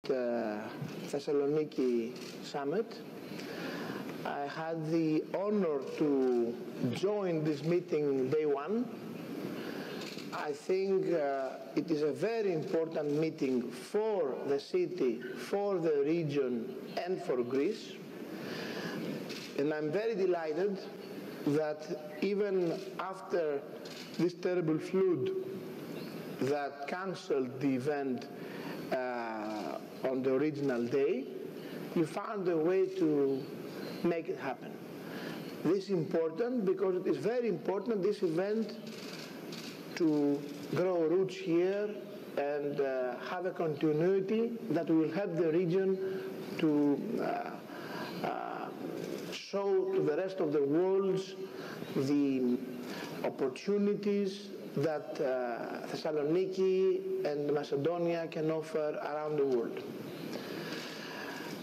Thessaloniki summit. I had the honor to join this meeting day one. I think it is a very important meeting for the city, for the region, and for Greece. And I'm very delighted that even after this terrible flood that cancelled the event on the original day, you found a way to make it happen. This is important because it is very important, this event, to grow roots here and have a continuity that will help the region to show to the rest of the world the opportunities that Thessaloniki and Macedonia can offer around the world.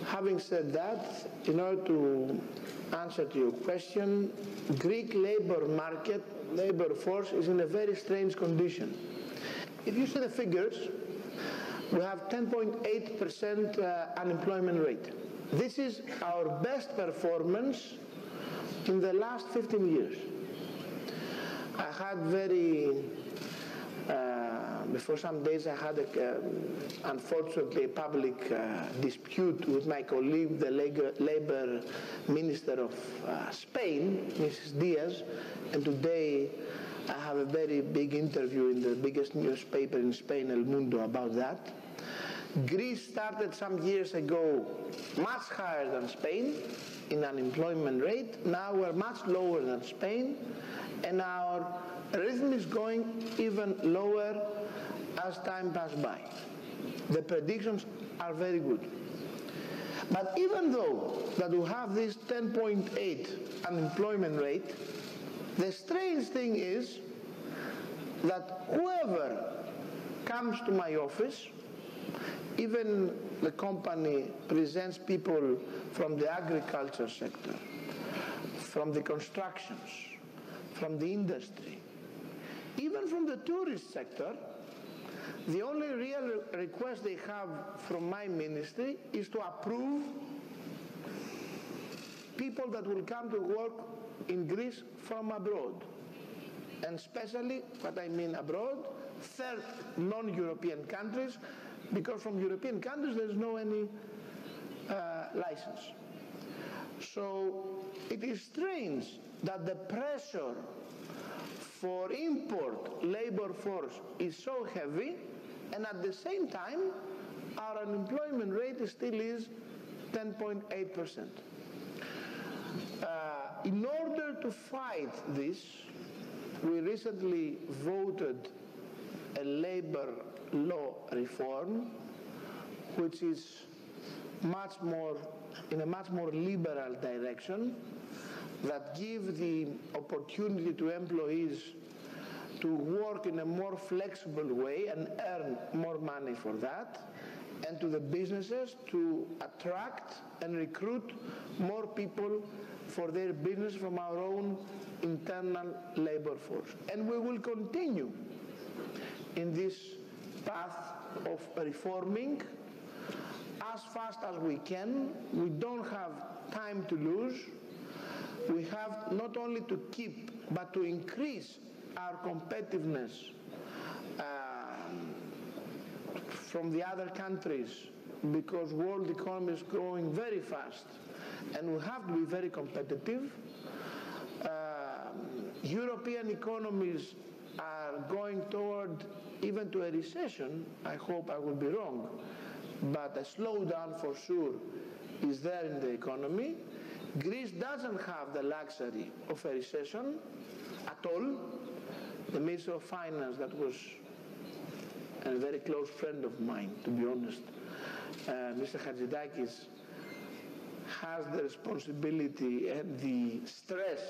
Having said that, in order to answer to your question, Greek labor market, labor force is in a very strange condition. If you see the figures, we have 10.8% unemployment rate. This is our best performance in the last 15 years. I had before some days I had unfortunately a public dispute with my colleague, the labor minister of Spain, Mrs. Diaz, and today I have a very big interview in the biggest newspaper in Spain, El Mundo, about that. Greece started some years ago much higher than Spain in unemployment rate. Now we're much lower than Spain, and our rhythm is going even lower as time passes by. The predictions are very good. But even though that we have this 10.8 unemployment rate, the strange thing is that whoever comes to my office, even the company presents people from the agriculture sector, from the constructions, from the industry, even from the tourist sector, the only real request they have from my ministry is to approve people that will come to work in Greece from abroad. And especially, what I mean abroad, third non-European countries, because from European countries there is no any license. So it is strange that the pressure for import labor force is so heavy, and at the same time our unemployment rate still is 10.8%. In order to fight this, we recently voted a labor law reform, which is in a much more liberal direction, that give the opportunity to employees to work in a more flexible way and earn more money for that, and to the businesses to attract and recruit more people for their business from our own internal labor force. And we will continue in this path of reforming as fast as we can. We don't have time to lose. We have not only to keep, but to increase our competitiveness from the other countries, because world economy is growing very fast and we have to be very competitive. European economies are going toward even to a recession. I hope I will be wrong, but a slowdown for sure is there in the economy. Greece doesn't have the luxury of a recession at all. The Minister of Finance, that was a very close friend of mine, to be honest, Mr. Hatzidakis, has the responsibility and the stress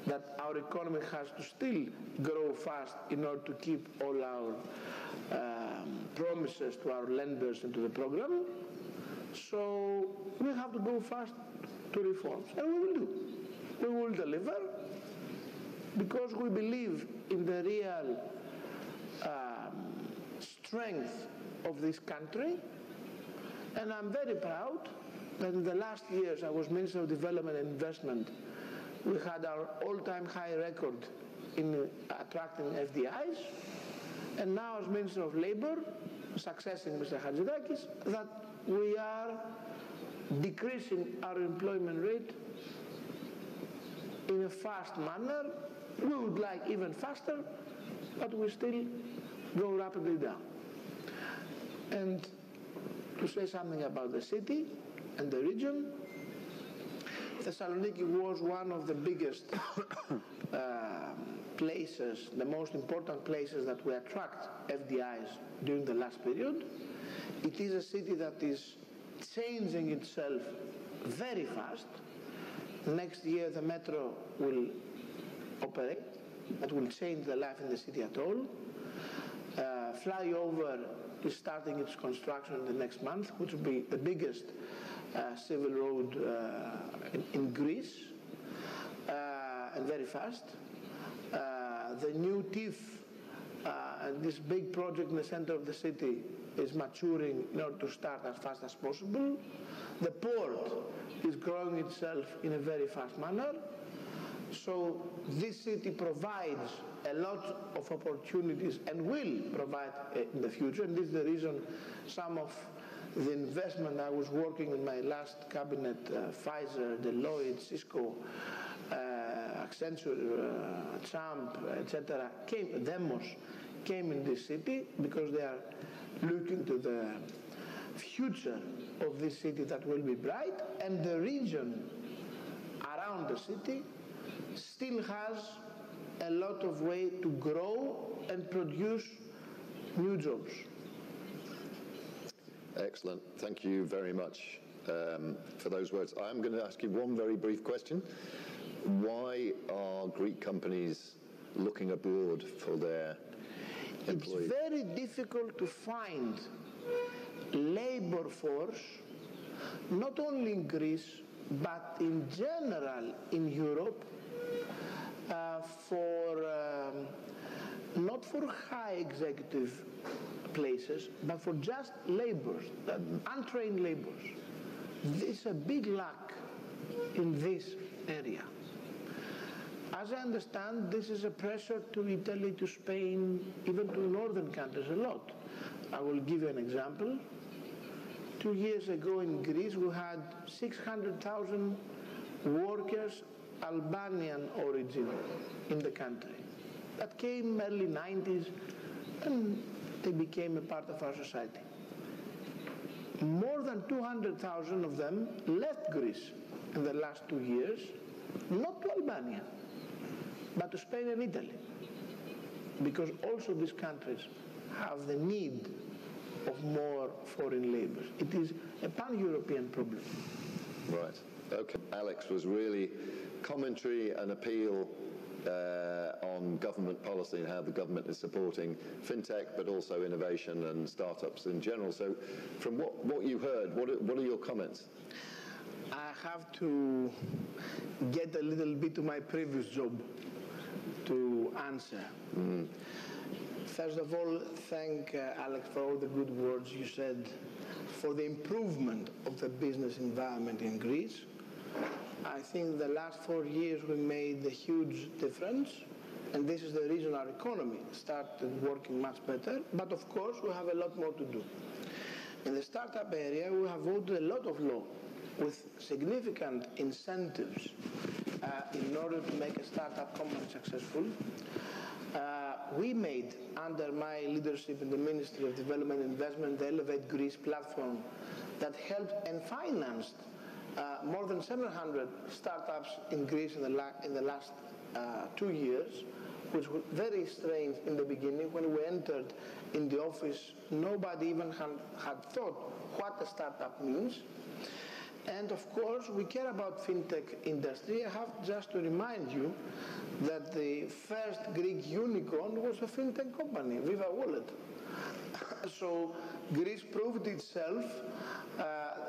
that our economy has to still grow fast in order to keep all our promises to our lenders and to the program. So we have to go fast to reforms, and we will do. We will deliver, because we believe in the real strength of this country. And I'm very proud that in the last years I was Minister of Development and Investment. We had our all-time high record in attracting FDIs, and now as Minister of Labour, successing Mr. Hatzidakis, that we are decreasing our employment rate in a fast manner. We would like even faster, but we still go rapidly down. And to say something about the city and the region, Thessaloniki was one of the biggest places, the most important places that we attract FDIs during the last period. It is a city that is changing itself very fast. Next year the metro will operate. That will change the life in the city at all. Flyover is starting its construction in the next month, which will be the biggest civil road in Greece, and very fast. The new TIF, and this big project in the center of the city, is maturing in order to start as fast as possible. The port is growing itself in a very fast manner. So this city provides a lot of opportunities and will provide in the future, and this is the reason some of the investment I was working in my last cabinet, Pfizer, Deloitte, Cisco, Accenture, Champ, etc., Demos came in this city because they are looking to the future of this city that will be bright, and the region around the city still has a lot of way to grow and produce new jobs. Excellent. Thank you very much for those words. I'm going to ask you one very brief question. Why are Greek companies looking abroad for their employees? It's very difficult to find labor force, not only in Greece, but in general in Europe, not for high executive places, but for just laborers, untrained laborers. There's a big lack in this area. As I understand, this is a pressure to Italy, to Spain, even to northern countries a lot. I will give you an example. 2 years ago in Greece, we had 600,000 workers, Albanian origin, in the country. That came early 90s, and they became a part of our society. More than 200,000 of them left Greece in the last 2 years, not to Albania, but to Spain and Italy, because also these countries have the need of more foreign labor. It is a pan-European problem. Right. Okay. Alex was really commentary and appeal on government policy and how the government is supporting fintech, but also innovation and startups in general. So from what you heard, what are your comments? I have to get a little bit to my previous job to answer. First of all, thank Alex for all the good words you said for the improvement of the business environment in Greece. I think the last 4 years we made a huge difference, and this is the reason our economy started working much better, but of course we have a lot more to do. In the startup area, we have voted a lot of law with significant incentives in order to make a startup company successful. We made, under my leadership in the Ministry of Development and Investment, the Elevate Greece platform that helped and financed more than 700 startups in Greece in the last 2 years, which was very strange in the beginning. When we entered in the office, nobody even had thought what a startup means. And of course, we care about fintech industry. I have just to remind you that the first Greek unicorn was a fintech company, Viva Wallet. So Greece proved itself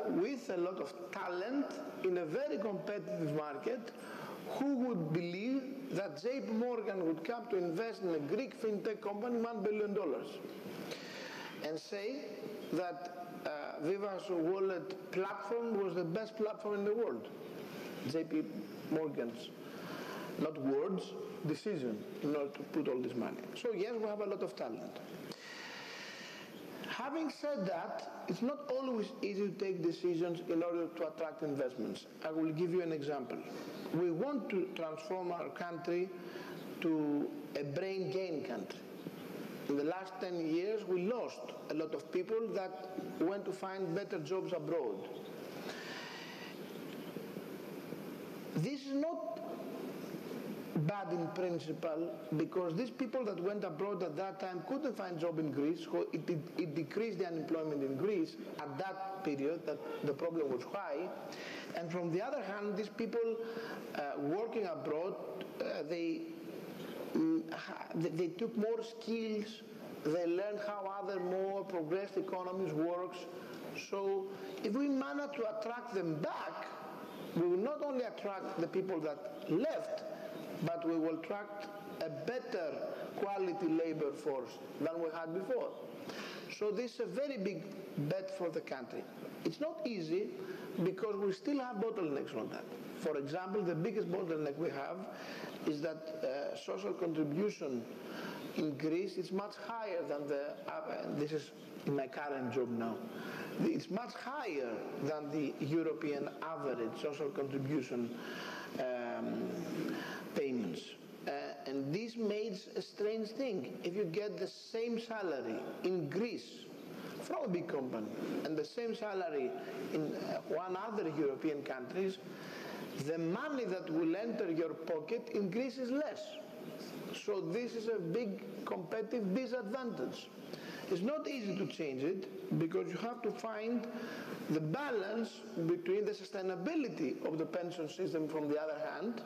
with a lot of talent in a very competitive market. Who would believe that JP Morgan would come to invest in a Greek fintech company $1 billion and say that Viva's wallet platform was the best platform in the world. JP Morgan's, not words, decision in order to put all this money. So yes, we have a lot of talent. Having said that, it's not always easy to take decisions in order to attract investments. I will give you an example. We want to transform our country to a brain gain country. In the last 10 years, we lost a lot of people that went to find better jobs abroad. This is not bad in principle, because these people that went abroad at that time couldn't find job in Greece, so it decreased the unemployment in Greece at that period, that the problem was high. And from the other hand, these people working abroad, they took more skills, they learned how other more progressed economies works. So if we manage to attract them back, we will not only attract the people that left, but we will attract a better quality labor force than we had before. So this is a very big bet for the country. It's not easy because we still have bottlenecks on that. For example, the biggest bottleneck we have is that social contribution in Greece is much higher than this is in my current job now, it's much higher than the European average social contribution payments. And this makes a strange thing. If you get the same salary in Greece from a big company and the same salary in one other European countries, the money that will enter your pocket in Greece is less. So this is a big competitive disadvantage. It's not easy to change it because you have to find the balance between the sustainability of the pension system from the other hand,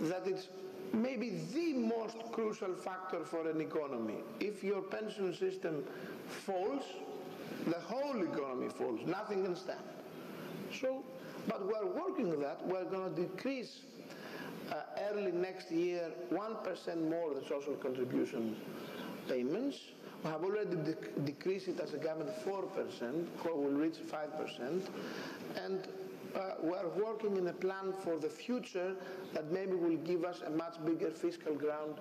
that it's maybe the most crucial factor for an economy. If your pension system falls, the whole economy falls, nothing can stand. So, but we are working on that. We are going to decrease early next year 1% more the social contribution payments. We have already decreased it as a government 4%, we will reach 5%, and we are working in a plan for the future that maybe will give us a much bigger fiscal ground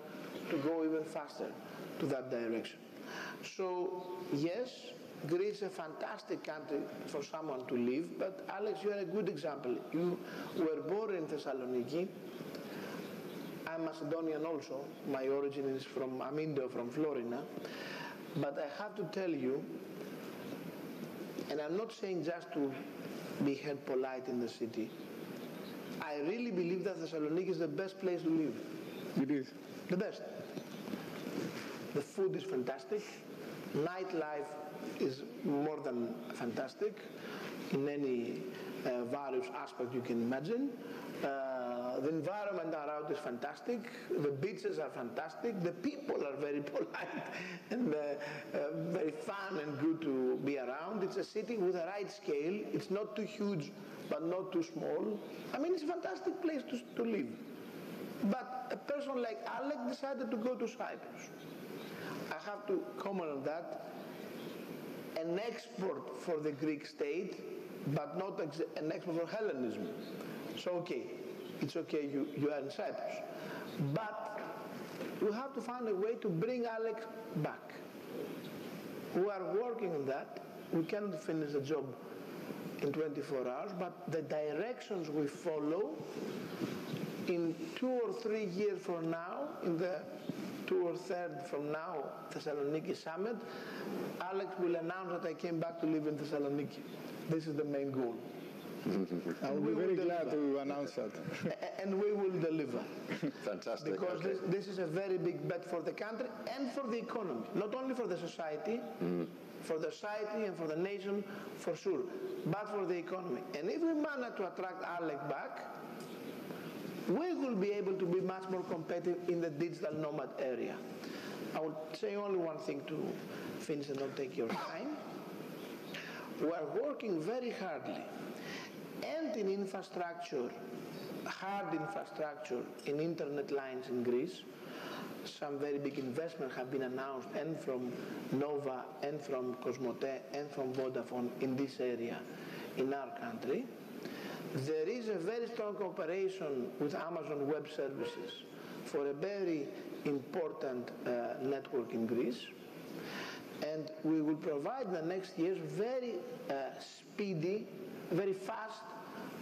to go even faster to that direction. So yes, Greece is a fantastic country for someone to live, but Alex, you are a good example. You were born in Thessaloniki. I'm Macedonian also. My origin is from Amindo, from Florina. But I have to tell you, and I'm not saying just to be held polite in the city, I really believe that Thessaloniki is the best place to live. It is. The best. The food is fantastic. Nightlife is more than fantastic in any various aspect you can imagine. The environment around is fantastic. The beaches are fantastic. The people are very polite and very fun and good to be around. It's a city with a right scale. It's not too huge, but not too small. I mean, it's a fantastic place to live. But a person like Alec decided to go to Cyprus. I have to comment on that. An export for the Greek state, but not an export for Hellenism. So okay, it's okay you are in Cyprus. But we have to find a way to bring Alex back. We are working on that. We cannot finish the job in 24 hours, but the directions we follow in 2 or 3 years from now, in the 2 or 3rd from now Thessaloniki summit, Alex will announce that I came back to live in Thessaloniki. This is the main goal. I will be very glad to announce that. And we will deliver. Fantastic. Because this is a very big bet for the country and for the economy. Not only for the society, for the society and for the nation, for sure, but for the economy. And if we manage to attract Alec back, we will be able to be much more competitive in the digital nomad area. I will say only one thing to finish and not take your time. We are working very hardly and in infrastructure, hard infrastructure in internet lines in Greece, some very big investments have been announced, and from Nova, and from Cosmote, and from Vodafone in this area in our country. There is a very strong cooperation with Amazon Web Services for a very important network in Greece. And we will provide in the next years very speedy, very fast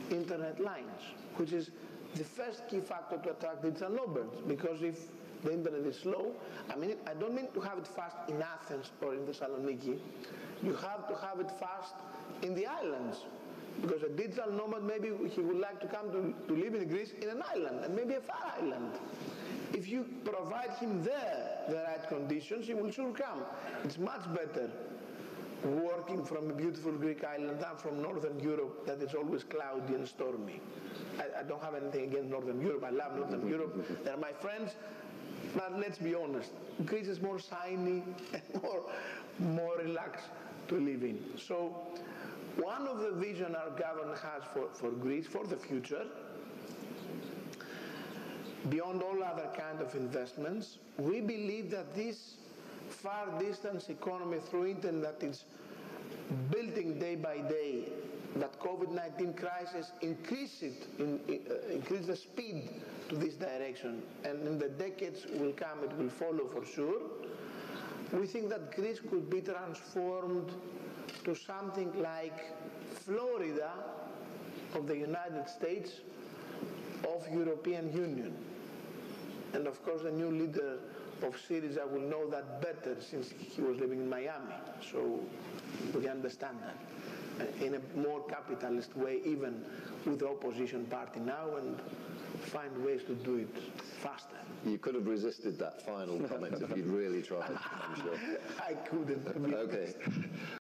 internet lines, which is the first key factor to attract digital nomads, because if the internet is slow, I don't mean to have it fast in Athens or in Thessaloniki, you have to have it fast in the islands, because a digital nomad, maybe he would like to come to live in Greece in an island, and maybe a far island. If you provide him there the right conditions, he will sure come. It's much better working from a beautiful Greek island than from Northern Europe that is always cloudy and stormy. I don't have anything against Northern Europe. I love Northern Europe. They're my friends. But let's be honest, Greece is more shiny and more relaxed to live in. So one of the visions our government has for Greece, for the future, beyond all other kind of investments, we believe that this far distance economy through internet that is building day by day, that COVID-19 crisis increase the speed to this direction, and in the decades will come, it will follow for sure. We think that Greece could be transformed to something like Florida of the United States of European Union. And of course the new leader of Syriza will know that better since he was living in Miami. So we understand that in a more capitalist way, even with the opposition party now, and find ways to do it faster. You could have resisted that final comment if you'd really tried, I'm sure. I couldn't. Okay.